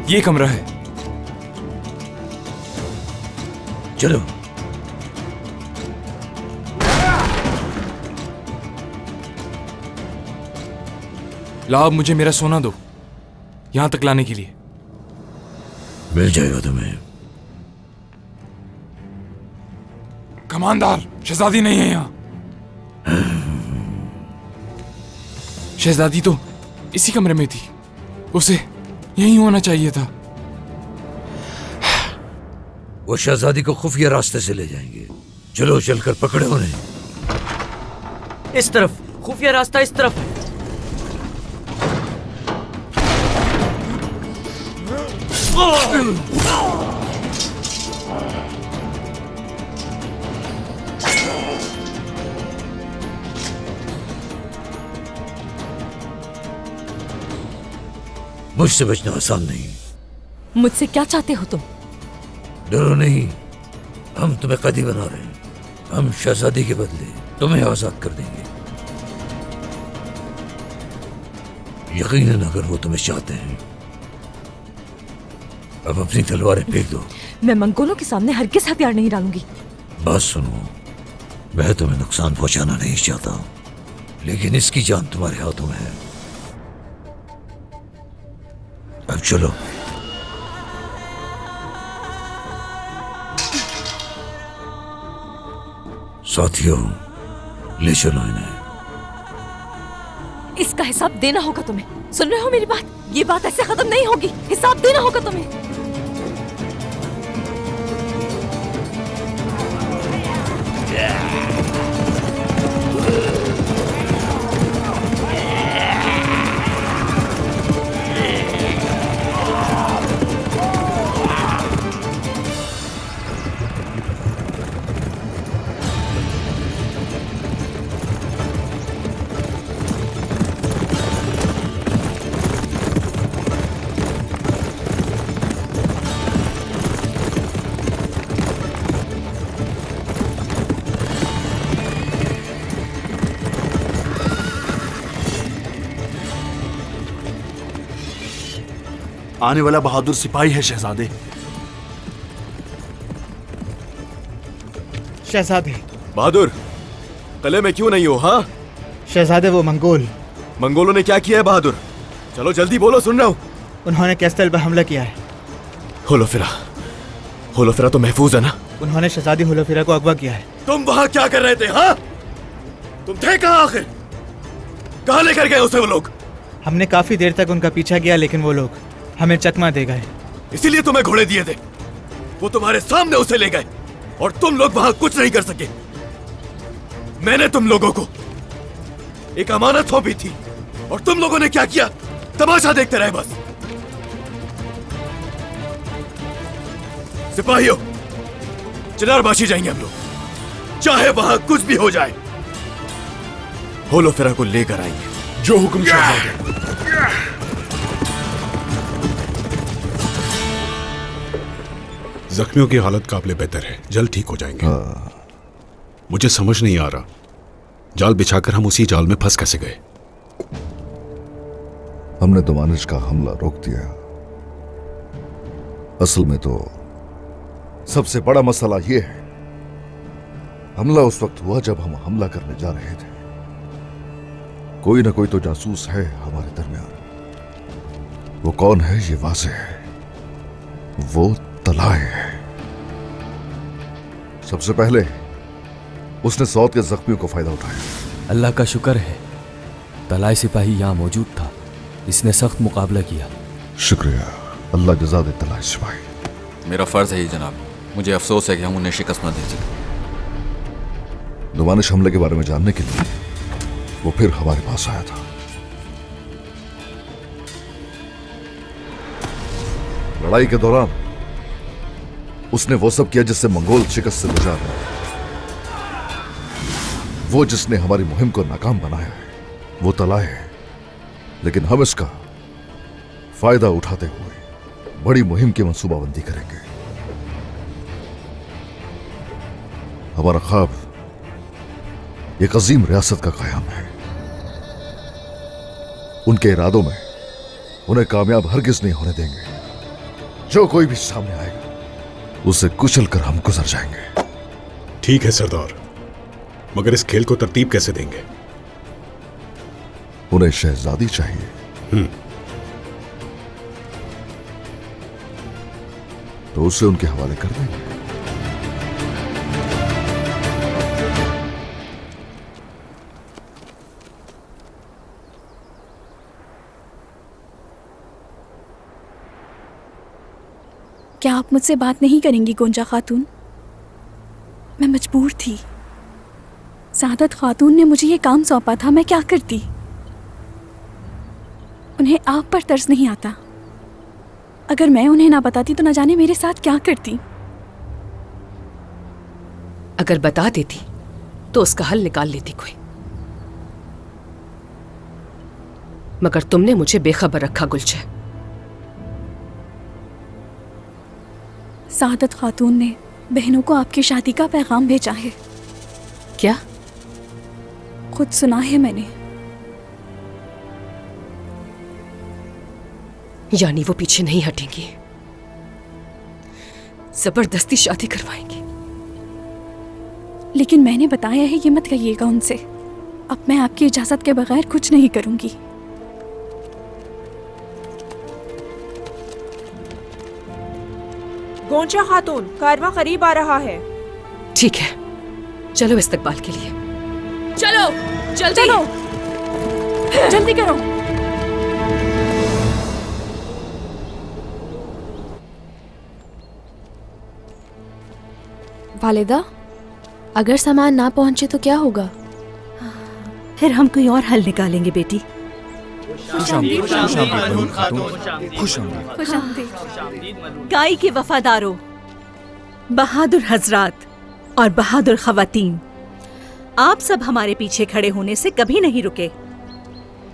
ये कमरा है। चलो। लाओ, अब मुझे मेरा सोना दो यहां तक लाने के लिए। मिल जाएगा तुम्हें। कमांडर, शहजादी नहीं है यहाँ। शहजादी तो इसी कमरे में थी, उसे यहीं होना चाहिए था। वो शहजादी को खुफिया रास्ते से ले जाएंगे। चलो चलकर पकड़ो उन्हें। इस तरफ खुफिया रास्ता, इस तरफ है। मुझसे बचना आसान नहीं। मुझसे क्या चाहते हो तुम? डरो नहीं, हम तुम्हें कैदी बना रहे हैं। हम शहजादी के बदले तुम्हें आजाद कर देंगे। यकीनन अगर वो तुम्हें चाहते हैं। अब अपनी तलवारें फेंक दो। मैं मंगोलों के सामने हरगिज़ हथियार नहीं डालूंगी। बात सुनो, मैं तुम्हें नुकसान पहुंचाना नहीं चाहता, लेकिन इसकी जान तुम्हारे हाथों में है। अब चलो। साथियों, ले चलो इन्हें। इसका हिसाब देना होगा तुम्हें। सुन रहे हो मेरी बात? ये बात ऐसे खत्म नहीं होगी। हिसाब देना होगा तुम्हें। आने वाला बहादुर सिपाही है शहजादे। शहजादे। बहादुर, कले में क्यों नहीं हो? हाँ शहजादे, वो मंगोलों ने क्या किया है बहादुर? चलो जल्दी बोलो, सुन रहा हूँ। उन्होंने कैस्टल पर हमला किया है। होलोफिरा तो महफूज है ना? उन्होंने शहजादी होलोफिरा को अगवा किया है। तुम वहां क्या कर रहे थे? हाँ, तुम थे कहाँ आखिर? कहाँ लेकर गए उसे वो लोग? हमने काफी देर तक उनका पीछा किया, लेकिन वो लोग हमें चकमा दे गए। इसीलिए तुम्हें घोड़े दिए थे। वो तुम्हारे सामने उसे ले गए और तुम लोग वहां कुछ नहीं कर सके। मैंने तुम लोगों को एक अमानत सौंपी थी और तुम लोगों ने क्या किया? तमाशा देखते रहे बस। सिपाहियों, चिनारबाशी जाएंगे हम लोग, चाहे वहां कुछ भी हो जाए। होलोफिरा को लेकर आएंगे। जो हुक्म शहजादे। जख्मियों की हालत काबिले बेहतर है, जल्द ठीक हो जाएंगे। मुझे समझ नहीं आ रहा, जाल बिछाकर हम उसी जाल में फंस कैसे गए? हमने दोमानिश का हमला रोक दिया। असल में तो सबसे बड़ा मसला यह है, हमला उस वक्त हुआ जब हम हमला करने जा रहे थे। कोई ना कोई तो जासूस है हमारे दरमियान। वो कौन है ये वाज़ेह है, वो तलाय है। सबसे पहले उसने सौद के जख्मियों को फायदा उठाया। अल्लाह का शुक्र है तलाय सिपाही यहाँ मौजूद था, इसने सख्त मुकाबला किया। शुक्रिया, अल्लाह जज़ा दे तलाय सिपाही। मेरा फर्ज है ये जनाब, मुझे अफसोस है कि हम उन्हें शिकस्त न दे सके। दोमानिश हमले के बारे में जानने के लिए वो फिर हमारे पास आया था। लड़ाई के दौरान उसने वो सब किया जिससे मंगोल शिकस्त से गुजार रहे। वो जिसने हमारी मुहिम को नाकाम बनाया है वो तलाय है, लेकिन हम इसका फायदा उठाते हुए बड़ी मुहिम की मंसूबाबंदी करेंगे। हमारा ख्वाब एक अजीम रियासत का क़याम है। उनके इरादों में उन्हें कामयाब हरगिज नहीं होने देंगे। जो कोई भी सामने आएगा उसे कुचल कर हम गुजर जाएंगे। ठीक है सरदार, मगर इस खेल को तरतीब कैसे देंगे? उन्हें शहजादी चाहिए तो उसे उनके हवाले कर देंगे। क्या आप मुझसे बात नहीं करेंगी गोंजा खातून? मैं मजबूर थी। सादत खातून ने मुझे ये काम सौंपा था, मैं क्या करती? उन्हें आप पर तरस नहीं आता। अगर मैं उन्हें ना बताती तो न जाने मेरे साथ क्या करती। अगर बता देती तो उसका हल निकाल लेती कोई, मगर तुमने मुझे बेखबर रखा गुलशन। सादत खातून ने बहनों को आपकी शादी का पैगाम भेजा है। क्या? खुद सुना है मैंने। यानी वो पीछे नहीं हटेंगी, जबरदस्ती शादी करवाएंगी। लेकिन मैंने बताया है ये मत कहिएगा उनसे। अब मैं आपकी इजाजत के बगैर कुछ नहीं करूंगी। गोंजा खातून, कारवां करीब आ रहा है। ठीक है, चलो इस्तकबाल के लिए। चलो जल्दी, चलो जल्दी करो। वालिदा, अगर सामान ना पहुंचे तो क्या होगा? फिर हम कोई और हल निकालेंगे बेटी। गाय के वफादारों, बहादुर हजरात और बहादुर खवातीन, आप सब हमारे पीछे खड़े होने से कभी नहीं रुके,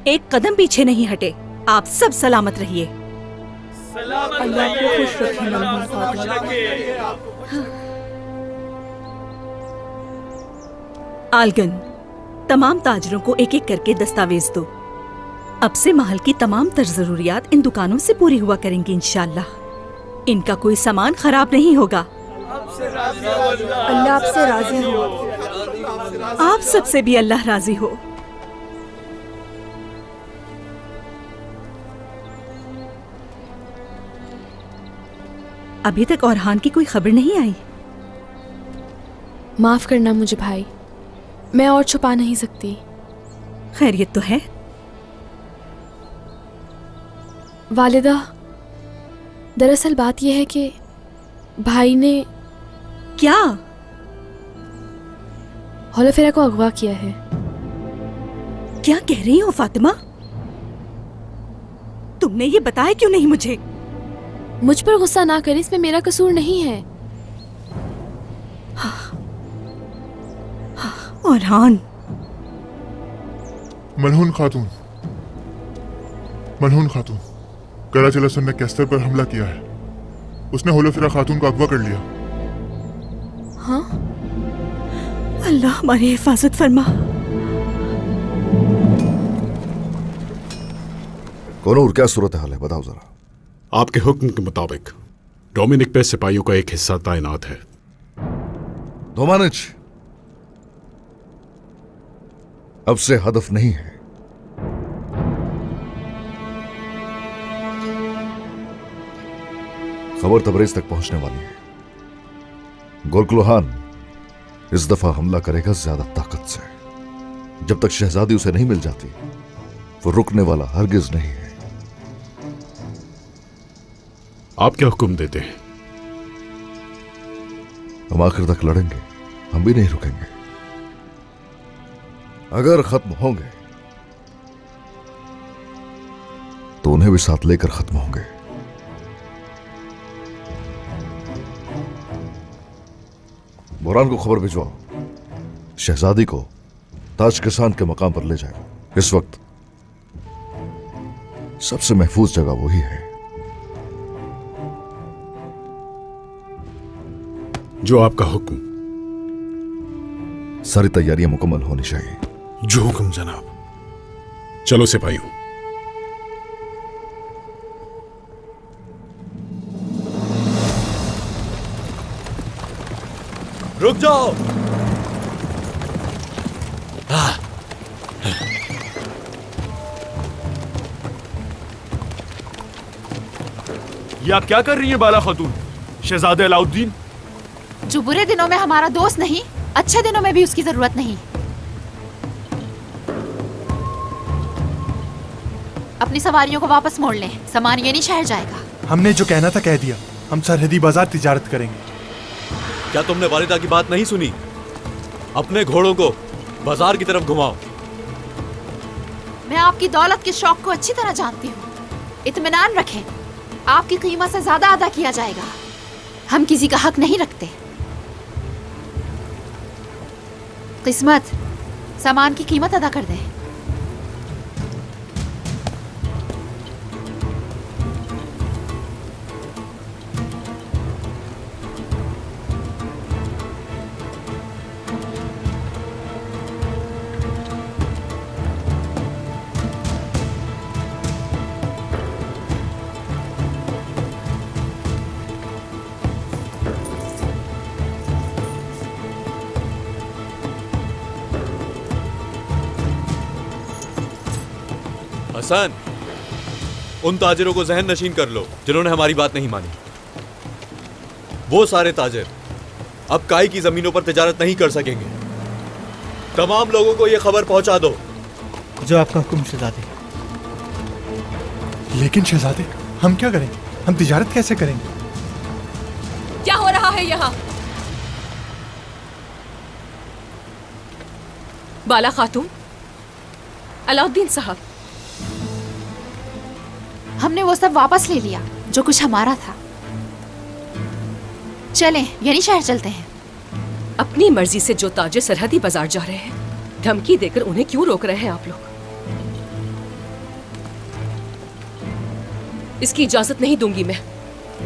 एक कदम पीछे नहीं हटे। आप सब सलामत रहिए। अल्लाह को खुश रखे। आलगन, तमाम ताजरों को एक एक करके दस्तावेज दो। अब से महल की तमाम तर जरूरियात इन दुकानों से पूरी हुआ करेंगी इंशाल्लाह। इनका कोई सामान खराब नहीं होगा। अल्लाह आपसे राजी हो। आप सबसे भी अल्लाह राजी हो। अभी तक औरहान की कोई खबर नहीं आई। माफ करना मुझे भाई, मैं और छुपा नहीं सकती। खैरियत तो है? वालिदा, दरअसल बात यह है कि भाई ने क्या? हौलफेरा को अगवा किया है। क्या कह रही हो फातिमा? तुमने ये बताया क्यों नहीं मुझे? मुझ पर गुस्सा ना करें, इसमें मेरा कसूर नहीं है। औरहान, मलहून खातून, कराची लसन ने कैस्टर पर हमला किया है। उसने होलोफिरा खातून को अगवा कर लिया। हाँ? अल्लाह हमारी हिफाजत फरमा। कौनूर, क्या सूरत हाल है, बताओ जरा। आपके हुक्म के मुताबिक डोमिनिक पे सिपाहियों का एक हिस्सा तैनात है। दोमानिच, अब से हदफ नहीं है। खबर तबरेज तक पहुंचने वाली है। गोरकलोहान इस दफा हमला करेगा ज्यादा ताकत से। जब तक शहजादी उसे नहीं मिल जाती वो रुकने वाला हरगिज नहीं है। आप क्या हुक्म देते हैं? हम आखिर तक लड़ेंगे, हम भी नहीं रुकेंगे। अगर खत्म होंगे तो उन्हें भी साथ लेकर खत्म होंगे। बुरहान को खबर भिजवाओ, शहजादी को ताज किसान के मकाम पर ले जाए। इस वक्त सबसे महफूज जगह वही है। जो आपका हुक्म। सारी तैयारियां मुकम्मल होनी चाहिए। जो हुक्म जनाब। चलो सिपाहियों। रुक जाओ। ये आप क्या कर रही हैं बाला खातून? शहजादे अलाउद्दीन जो बुरे दिनों में हमारा दोस्त नहीं, अच्छे दिनों में भी उसकी जरूरत नहीं। अपनी सवारियों को वापस मोड़ लें, सामान ये नहीं शहर जाएगा। हमने जो कहना था कह दिया, हम सरहदी बाजार तिजारत करेंगे। क्या तुमने वालिदा की बात नहीं सुनी? अपने घोड़ों को बाजार की तरफ घुमाओ। मैं आपकी दौलत के शौक को अच्छी तरह जानती हूँ। इत्मीनान रखें, आपकी कीमत से ज्यादा अदा किया जाएगा। हम किसी का हक नहीं रखते। किस्मत, सामान की कीमत अदा कर दें। हसन, उन ताजिरों को जहन नशीन कर लो जिन्होंने हमारी बात नहीं मानी। वो सारे ताजिर अब काई की जमीनों पर तिजारत नहीं कर सकेंगे। तमाम लोगों को यह खबर पहुंचा दो। जो आपका हुक्म शहजादे। लेकिन शहजादे, हम क्या करेंगे? हम तिजारत कैसे करेंगे? क्या हो रहा है यहाँ? बाला खातून, अलाउद्दीन साहब, हमने वो सब वापस ले लिया जो कुछ हमारा था। चलें, यानी शहर चलते हैं। अपनी मर्जी से जो ताजिर सरहदी बाजार जा रहे हैं, धमकी देकर उन्हें क्यों रोक रहे हैं आप लोग? इसकी इजाजत नहीं दूंगी मैं।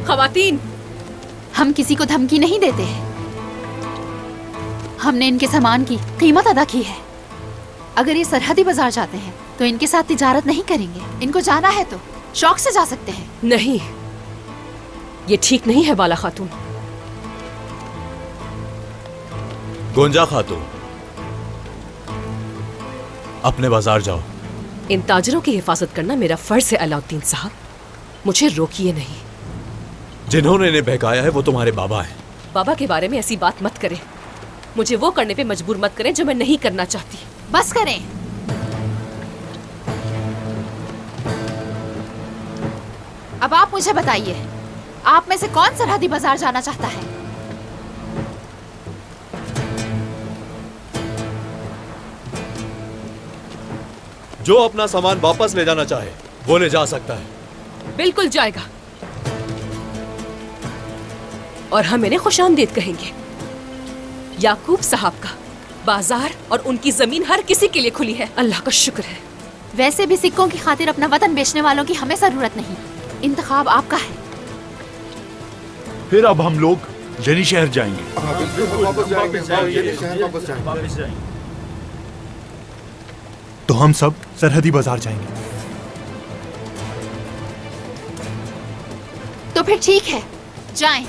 खवातीन, हम किसी को धमकी नहीं देते हैं। हमने इनके सामान की कीमत अदा की है। अगर ये सरहदी बाजार जाते हैं तो इनके साथ तिजारत नहीं करेंगे। इनको जाना है तो शौक से जा सकते हैं। नहीं, ये ठीक नहीं है बाला खातून। गोंजा खातून, अपने बाजार जाओ। इन ताजिरों की हिफाजत करना मेरा फर्ज है अलाउद्दीन साहब, मुझे रोकिए नहीं। जिन्होंने इन्हें बहकाया है वो तुम्हारे बाबा हैं। बाबा के बारे में ऐसी बात मत करें। मुझे वो करने पे मजबूर मत करें जो मैं नहीं करना चाहती। बस करें। अब आप मुझे बताइए, आप में से कौन सरहदी बाजार जाना चाहता है? जो अपना सामान वापस ले जाना चाहे वो ले जा सकता है। बिल्कुल जाएगा, और हम इन्हें खुशामदीद कहेंगे। याकूब साहब का बाजार और उनकी जमीन हर किसी के लिए खुली है। अल्लाह का शुक्र है। वैसे भी सिक्कों की खातिर अपना वतन बेचने वालों की हमें जरूरत नहीं। इंतखाब आपका है। फिर अब हम लोग जनी शहर जाएंगे। तो हम सब सरहदी बाजार जाएंगे। तो फिर ठीक है, जाएं।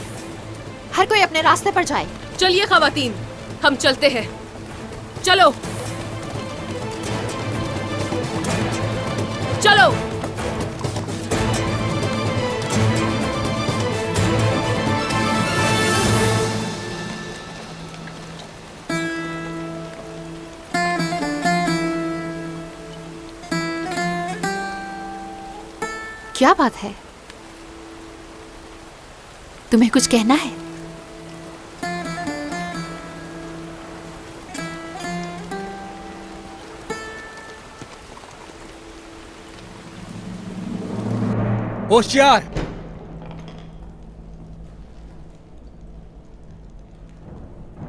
हर कोई अपने रास्ते पर जाए। चलिए खवातीन, हम चलते हैं। चलो चलो। क्या बात है? तुम्हें कुछ कहना है? होशियार!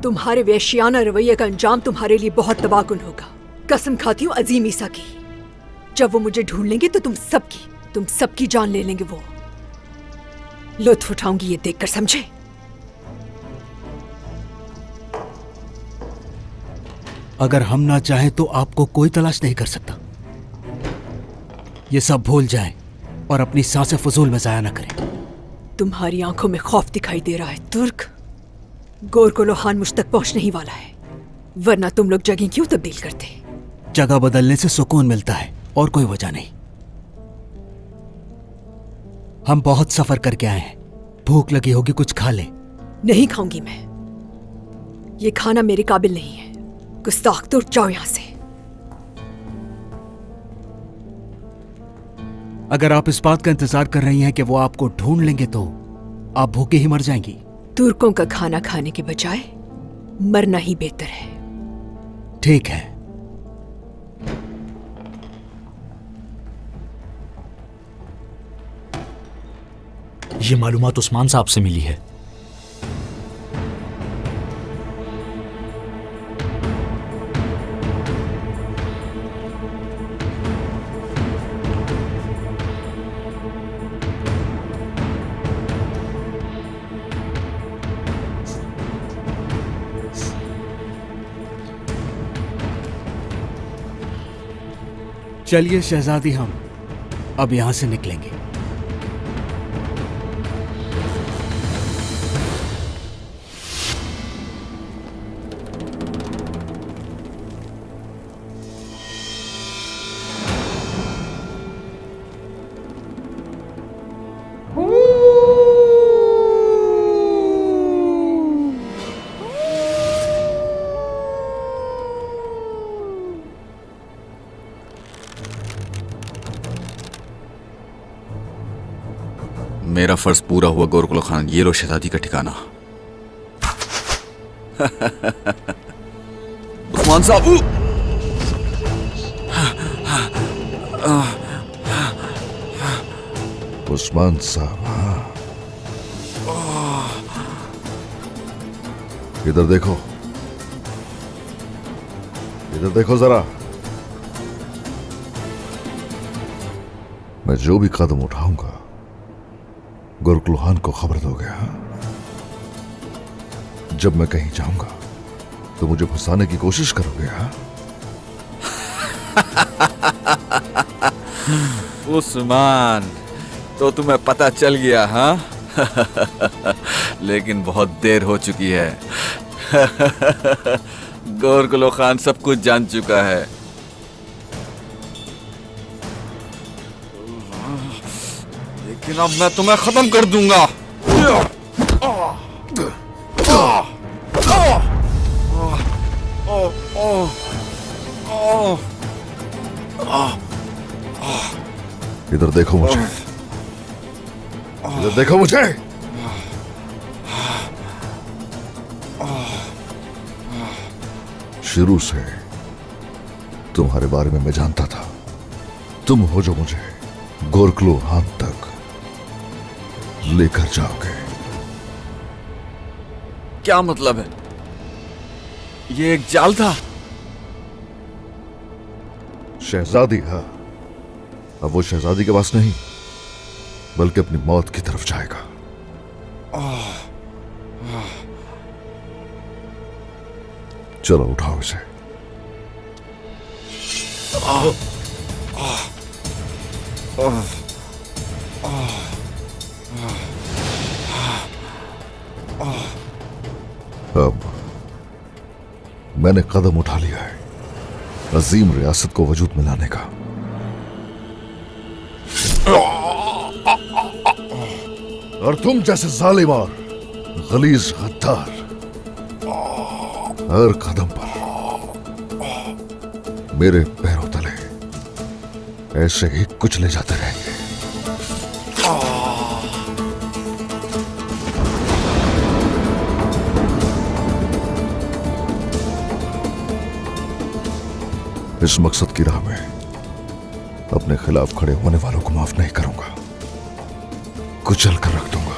तुम्हारे वैश्याना रवैये का अंजाम तुम्हारे लिए बहुत तबाहकुन होगा। कसम खाती हूँ अजीम ईसा की। जब वो मुझे ढूंढ लेंगे तो तुम सबकी जान ले लेंगे। वो लुत्फ उठाऊंगी ये देखकर, समझे? अगर हम ना चाहें तो आपको कोई तलाश नहीं कर सकता। ये सब भूल जाएं और अपनी सांसें फजूल में जाया ना करें। तुम्हारी आंखों में खौफ दिखाई दे रहा है तुर्क। गोरको लोहान मुझ तक पहुंचने ही वाला है, वरना तुम लोग जगह क्यों तब्दील करते? जगह बदलने से सुकून मिलता है और कोई वजह नहीं। हम बहुत सफर करके आए हैं, भूख लगी होगी, कुछ खा ले। नहीं खाऊंगी मैं, ये खाना मेरे काबिल नहीं है। गुस्ताख, तो उठ जाओ यहां से। अगर आप इस बात का इंतजार कर रही हैं कि वो आपको ढूंढ लेंगे तो आप भूखे ही मर जाएंगी। तुर्कों का खाना खाने के बजाय मरना ही बेहतर है। ठीक है, ये मालूमात उस्मान साहब से मिली है। चलिए शहजादी, हम अब यहां से निकलेंगे। मेरा फर्ज पूरा हुआ गोरकुल खान। ये लो शहजादी का ठिकाना। उस्मान साहब, उस्मान साहब, इधर देखो, इधर देखो जरा। मैं जो भी कदम उठाऊंगा गोरकुलखान को खबर दोगे? हाँ, जब मैं कहीं जाऊंगा तो मुझे फंसाने की कोशिश करोगे? हाँ, उस्मान, तो तुम्हें पता चल गया? हाँ लेकिन बहुत देर हो चुकी है। गोरकुल खान सब कुछ जान चुका है। लेकिन अब मैं तुम्हें खत्म कर दूंगा। इधर देखो मुझे, इधर देखो मुझे। शुरू से तुम्हारे बारे में मैं जानता था। तुम हो जो मुझे गोरकुलखान तक लेकर जाओगे। क्या मतलब है? ये एक जाल था? शहजादी, हाँ, अब वो शहजादी के पास नहीं बल्कि अपनी मौत की तरफ जाएगा। चलो उठाओ इसे। अब मैंने कदम उठा लिया है अजीम रियासत को वजूद में लाने का। और तुम जैसे जालिम और गलीज गद्दार हर कदम पर मेरे पैरों तले ऐसे ही कुचले जाते रहेंगे। इस मकसद की राह में अपने खिलाफ खड़े होने वालों को माफ नहीं करूंगा, कुचल कर रख दूंगा।